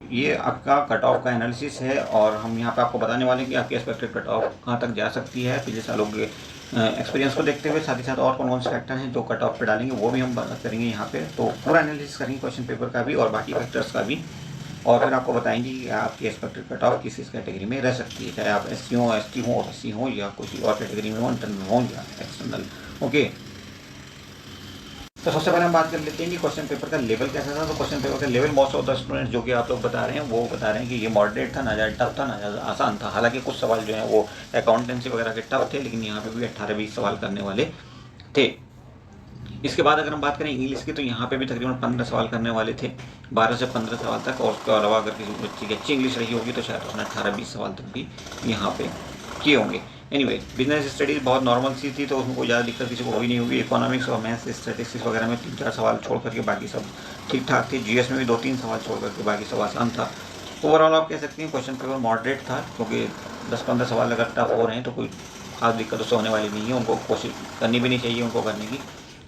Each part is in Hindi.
ये आपका कट ऑफ का एनालिसिस है और हम यहाँ पे आपको बताने वाले हैं कि आपकी एक्सपेक्टेड कट ऑफ कहाँ तक जा सकती है पिछले सालों के एक्सपीरियंस को देखते हुए, साथ ही साथ और कौन कौन से फैक्टर हैं जो कट ऑफ पे डालेंगे वो भी हम बात करेंगे यहाँ पे। तो पूरा एनालिसिस करेंगे क्वेश्चन पेपर का भी और बाकी फैक्टर्स का भी, और फिर आपको बताएंगे कि आपकी एक्सपेक्टेड कट ऑफ किस किस कैटेगरी में रह सकती है, चाहे आप SC हो, ST हो, OBC हो या कोई और कैटेगरी में हो, इंटरनल हो या एक्सटर्नल। ओके, तो सबसे पहले हम बात कर लेते हैं कि क्वेश्चन पेपर का लेवल कैसा था। तो क्वेश्चन पेपर का level most of the students जो कि आप लोग बता रहे हैं वो बता रहे हैं कि ये मॉडरेट था, ना ज़्यादा टफ था ना ज़्यादा आसान था। हालांकि कुछ सवाल जो हैं वो अकाउंटेंसी वगैरह के टफ थे, लेकिन यहाँ पे भी 18-20 सवाल करने वाले थे। इसके बाद अगर हम बात करें इंग्लिश की, तो यहाँ पे भी तकरीबन 15 सवाल करने वाले थे, 12 से 15 सवाल तक। और उसके अलावा अगर किसी बच्चे की अच्छी इंग्लिश रही होगी तो शायद उसने 18-20 सवाल तक भी यहाँ पे किए होंगे। एनीवे, बिजनेस स्टडीज़ बहुत नॉर्मल सी थी, तो उसमें कोई ज़्यादा दिक्कत किसी को हुई नहीं होगी। इकोनॉमिक्स और मैथ्स स्टैटिस्टिक्स वगैरह में 3-4 सवाल छोड़ करके बाकी सब ठीक ठाक थे। GS में भी 2-3 सवाल छोड़ करके बाकी सब आसान था। ओवरऑल आप कह सकते हैं क्वेश्चन पेपर मॉडरेट था, क्योंकि 10-15 सवाल अगर टफ हो रहे हैं तो कोई खास दिक्कत उससे होने वाली नहीं है। उनको कोशिश करनी भी नहीं चाहिए उनको करने की,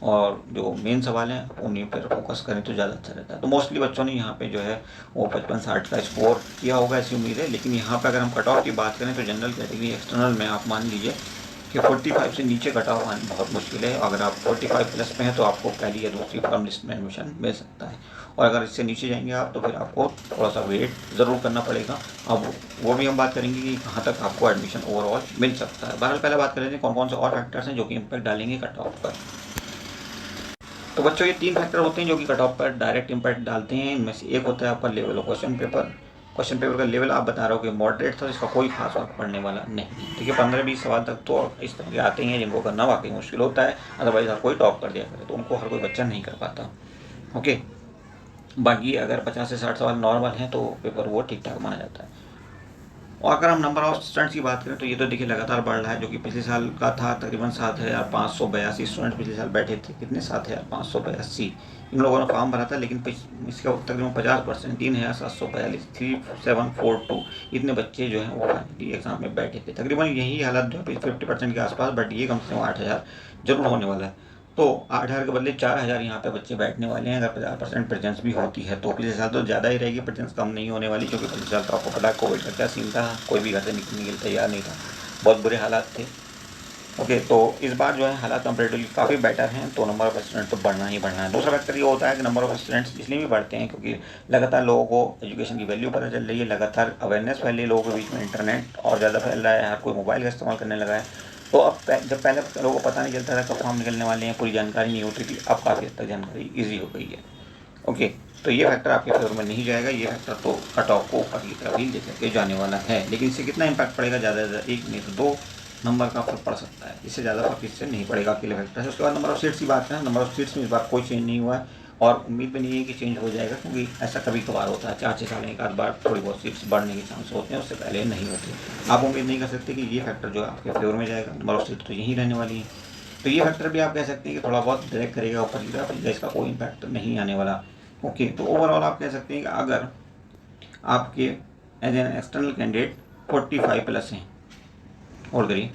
और जो मेन सवाल हैं उन्हीं पर फोकस करें तो ज़्यादा अच्छा रहता है। तो मोस्टली बच्चों ने यहाँ पे जो है वो 55-60 का स्कोर किया होगा ऐसी उम्मीद है। लेकिन यहाँ पे अगर हम कट ऑफ की बात करें तो जनरल कैटेगरी एक्सटर्नल में आप मान लीजिए कि 45 से नीचे कट ऑफ आना बहुत मुश्किल है। अगर आप 45 प्लस में हैं तो आपको पहली या दूसरी फॉर्म लिस्ट में एडमिशन मिल सकता है, और अगर इससे नीचे जाएंगे आप तो फिर आपको थोड़ा सा वेट ज़रूर करना पड़ेगा। अब वो भी हम बात करेंगे कि कहाँ तक आपको एडमिशन ओवरऑल मिल सकता है। बहरहाल पहले बात कर लेते हैं कौन कौन से और फैक्टर्स हैं जो कि इम्पैक्ट डालेंगे कट ऑफ पर। तो बच्चों ये 3 फैक्टर होते हैं जो कि कट ऑफ पर डायरेक्ट इम्पैक्ट डालते हैं। इनमें से एक होता है आपका level of question paper. Question paper का लेवल आप बता रहे हो कि मॉडरेट था, इसका कोई खास फर्क पड़ने वाला नहीं। ठीक है, 15-20 सवाल तक तो इस तरह के आते हैं जिनको करना वाकई मुश्किल होता है, अदरवाइज हर कोई टॉप कर दिया करे, तो उनको हर कोई बच्चा नहीं कर पाता। ओके, बाकी अगर 50 से 60 सवाल नॉर्मल हैं तो पेपर वो ठीक ठाक माना जाता है। और अगर हम नंबर ऑफ स्टूडेंट्स की बात करें तो ये तो देखिए लगातार बढ़ रहा है, जो कि पिछले साल का था तकरीबन 7,582 स्टूडेंट पिछले साल बैठे थे। कितने? 7,582 इन लोगों ने फॉर्म भरा था, लेकिन इसका तकरीबन 50%, 3,742, 3742 इतने बच्चे जो हैं वो फाइनली एग्जाम में बैठे थे। तकरीबन यही हालत जो 50% के आसपास, बट ये कम से कम 8,000 जरूर होने वाला है। तो 8,000 के बदले 4,000 यहाँ पे बच्चे बैठने वाले हैं। अगर 50% प्रेजेंस भी होती है तो पिछले साल तो ज़्यादा ही रहेगी, प्रेजेंस कम नहीं होने वाली, क्योंकि पिछले साल तो आपको पता है कोविड का क्या सीन था, कोई भी घर से निकलने के लिए तैयार नहीं था, बहुत बुरे हालात थे। ओके, तो इस बार जो है हालात कंपेरेटिवली काफ़ी बेटर हैं, तो नंबर ऑफ स्टूडेंट तो बढ़ना ही बढ़ना है। दूसरा फैक्टर ये होता है कि नंबर ऑफ स्टूडेंट्स इसलिए भी बढ़ते हैं क्योंकि लगातार लोगों को एजुकेशन की वैल्यू पता चल रही है, लगातार अवेयरनेस फैल रही है लोगों के बीच में, इंटरनेट और ज़्यादा फैल रहा है, हर कोई मोबाइल का इस्तेमाल करने लगा है। तो अब जब पहले लोगों को पता नहीं चलता था कब फॉर्म निकलने वाले हैं, पूरी जानकारी नहीं होती थी, अब काफ़ी हद तक जानकारी ईजी हो गई है। ओके, तो ये फैक्टर आपके फेवर में नहीं जाएगा, ये फैक्टर तो कट ऑफ को ऊपर की तरफ ही लेकर के जाने वाला है। लेकिन इससे कितना इम्पैक्ट पड़ेगा? ज़्यादा से ज़्यादा 1 नहीं तो 2 नंबर का फर्क पड़ सकता है, इससे ज़्यादा फर्क इससे नहीं पड़ेगा अकेले फैक्टर से। उसके बाद नंबर ऑफ सीट्स की बात करें, नंबर ऑफ सीट्स में इस बार कोई चेंज नहीं हुआ है और उम्मीद भी नहीं है कि चेंज हो जाएगा, क्योंकि ऐसा कभी कभार होता है, 4-6 साल में एक आध बार थोड़ी बहुत सीट्स बढ़ने के चांस होते हैं, उससे पहले नहीं होते। आप उम्मीद नहीं कर सकते कि ये फैक्टर जो है आपके फेवर में जाएगा, नंबर ऑफ सीट तो यहीं रहने वाली है। तो ये फैक्टर भी आप कह सकते हैं कि थोड़ा बहुत ड्रैग करेगा ऊपर की तरफ, इसका कोई इम्पैक्ट नहीं आने वाला। ओके, तो ओवरऑल आप कह सकते हैं कि अगर आपके as an external candidate 45 plus हैं, और करिए,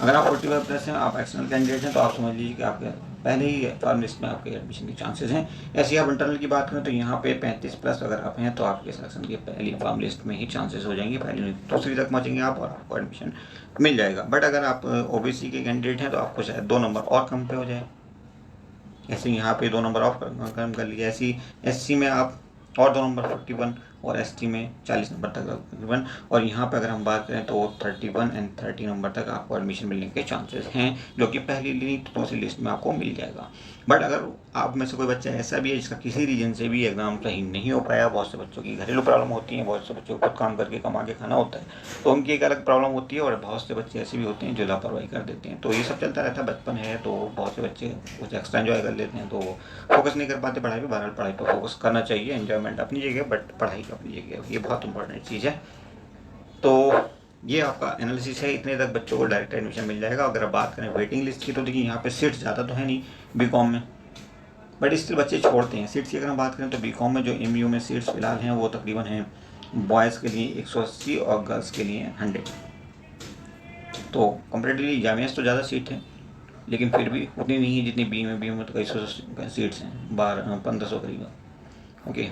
अगर आप 45 प्लस हैं, आप एक्सटर्नल कैंडिडेट हैं, तो आप समझ लीजिए कि आपके पहले ही फॉर्म लिस्ट में आपके एडमिशन के चांसेस हैं। ऐसे ही आप इंटरनल की बात करें तो यहाँ पे 35 प्लस अगर आप हैं तो आपके सिलेक्शन के पहली फॉर्म लिस्ट में ही चांसेस हो जाएंगे, पहली दूसरी तक पहुँचेंगे आप और आपको एडमिशन मिल जाएगा। बट अगर आप OBC के कैंडिडेट हैं तो आपको शायद 2 नंबर और कम पे हो जाए, ऐसे यहाँ पे 2 नंबर ऑफ कम कर लिया। ऐसी SC में आप और 2 नंबर 41 और ST में 40 नंबर तक तकरीबन, और यहाँ पे अगर हम बात करें तो 31 एंड 30 नंबर तक आपको एडमिशन मिलने के चांसेस हैं, जो कि पहली नहीं तो दूसरी लिस्ट में आपको मिल जाएगा। बट अगर आप में से कोई बच्चा ऐसा भी है जिसका किसी रीजन से भी एग्जाम सही नहीं हो पाया, बहुत से बच्चों की घरेलू प्रॉब्लम होती है, बहुत से बच्चों को खुद काम करके कमा के खाना होता है, तो उनकी एक अलग प्रॉब्लम होती है, और बहुत से बच्चे ऐसे भी होते हैं जो लापरवाही कर देते हैं। तो ये सब चलता रहता है, बचपन है तो बहुत से बच्चे कुछ एक्स्ट्रा एंजॉय कर लेते हैं, तो फोकस नहीं कर पाते पढ़ाई पे। बहरहाल पढ़ाई पर फोकस करना चाहिए, एंजॉयमेंट अपनी जगह, बट पढ़ाई अपनी जगह, ये बहुत इंपॉर्टेंट चीज़ है। तो ये आपका एनालिसिस है, इतने तक बच्चों को डायरेक्ट एडमिशन मिल जाएगा। अगर आप बात करें वेटिंग लिस्ट की तो देखिए यहाँ पे सीट्स ज़्यादा तो है नहीं BCom में, बट स्टिल बच्चे छोड़ते हैं सीट्स की। अगर हम बात करें तो BCom में जो MU में सीट्स फिलहाल हैं वो तकरीबन हैं बॉयज़ के लिए 180 और गर्ल्स के लिए 100। तो कंपेरेटिवली जामिया तो ज़्यादा सीट है, लेकिन फिर भी उतनी नहीं है जितनी BA में तो कई सौ सीट्स हैं, 1200-1500 करीब। ओके,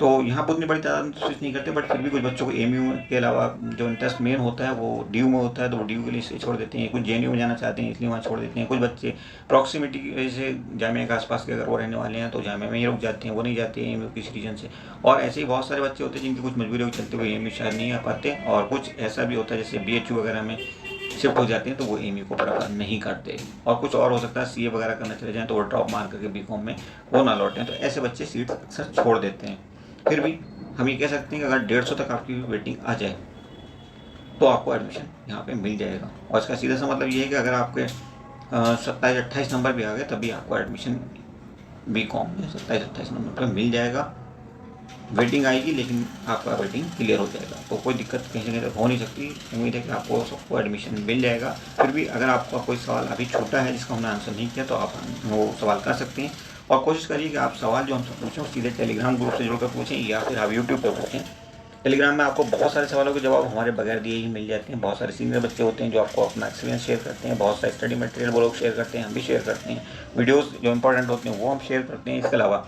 तो यहाँ पर उतनी बड़ी तादाद में स्विच नहीं करते, बट फिर भी कुछ बच्चों को एमयू के अलावा जो इंटरेस्ट मेन होता है वो ड्यू में होता है, तो वो ड्यू के लिए इसे छोड़ देते हैं। कुछ जेएनयू में जाना चाहते हैं इसलिए वहाँ छोड़ देते हैं। कुछ बच्चे प्रॉक्सिमिटी की वजह से जामिया के आसपास के अगर वो रहने वाले हैं तो जामिया में ही रुक जाते हैं, वो नहीं जाते हैं एमयू किसी रीजन से। और ऐसे ही बहुत सारे बच्चे होते हैं जिनकी कुछ मजबूरी के चलते हुए एमयू शायद नहीं आ पाते, और कुछ ऐसा भी होता है जैसे बीएचयू वगैरह में शिफ्ट हो जाते हैं तो वो एमयू को प्रेफर नहीं करते। और कुछ और हो सकता है सीए वगैरह करना चले जाएँ तो वो ड्रॉप मार करके बीकॉम में वो ना लौटें, तो ऐसे बच्चे सीट अक्सर छोड़ देते हैं। फिर भी हम ये कह सकते हैं कि अगर 150 तक आपकी वेटिंग आ जाए तो आपको एडमिशन यहाँ पे मिल जाएगा। और इसका सीधा सा मतलब ये है कि अगर आपके 27-28 नंबर भी आ गए तभी आपको एडमिशन बीकॉम में 27-28 नंबर पर मिल जाएगा। वेटिंग आएगी लेकिन आपका वेटिंग क्लियर हो जाएगा, तो कोई दिक्कत कहीं से कहीं तक हो नहीं सकती। उम्मीद है कि आपको सबको एडमिशन मिल जाएगा। फिर भी अगर आपका कोई सवाल अभी छोटा है जिसका हमने आंसर नहीं किया तो आप वो सवाल कर सकते हैं, और कोशिश करिए कि आप सवाल जो हमसे पूछें सीधे टेलीग्राम ग्रुप से जुड़कर पूछें या फिर आप यूट्यूब पर पूछें। टेलीग्राम में आपको बहुत सारे सवालों के जवाब हमारे बगैर दिए ही मिल जाते हैं। बहुत सारे सीनियर बच्चे होते हैं जो आपको अपना एक्सपीरियंस शेयर करते हैं, बहुत सारे स्टडी मटेरियल वो लोग शेयर करते हैं, हम भी शेयर करते हैं। वीडियोस जो इंपॉर्टेंट होते हैं वो हम शेयर करते हैं। इसके अलावा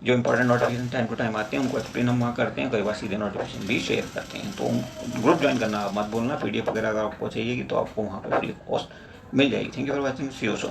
जो important notification time to time आते हैं उनको एक्सप्लेन हम वहाँ करते हैं, कई बार सीधे नोटिफिकेशन भी शेयर करते हैं। तो ग्रुप ज्वाइन करना आप मत भूलना। पीडीएफ वगैरह अगर आपको चाहिए तो आपको वहाँ पर फ्री ऑफ कॉस्ट मिल जाएगी। Thank you for watching, see you soon.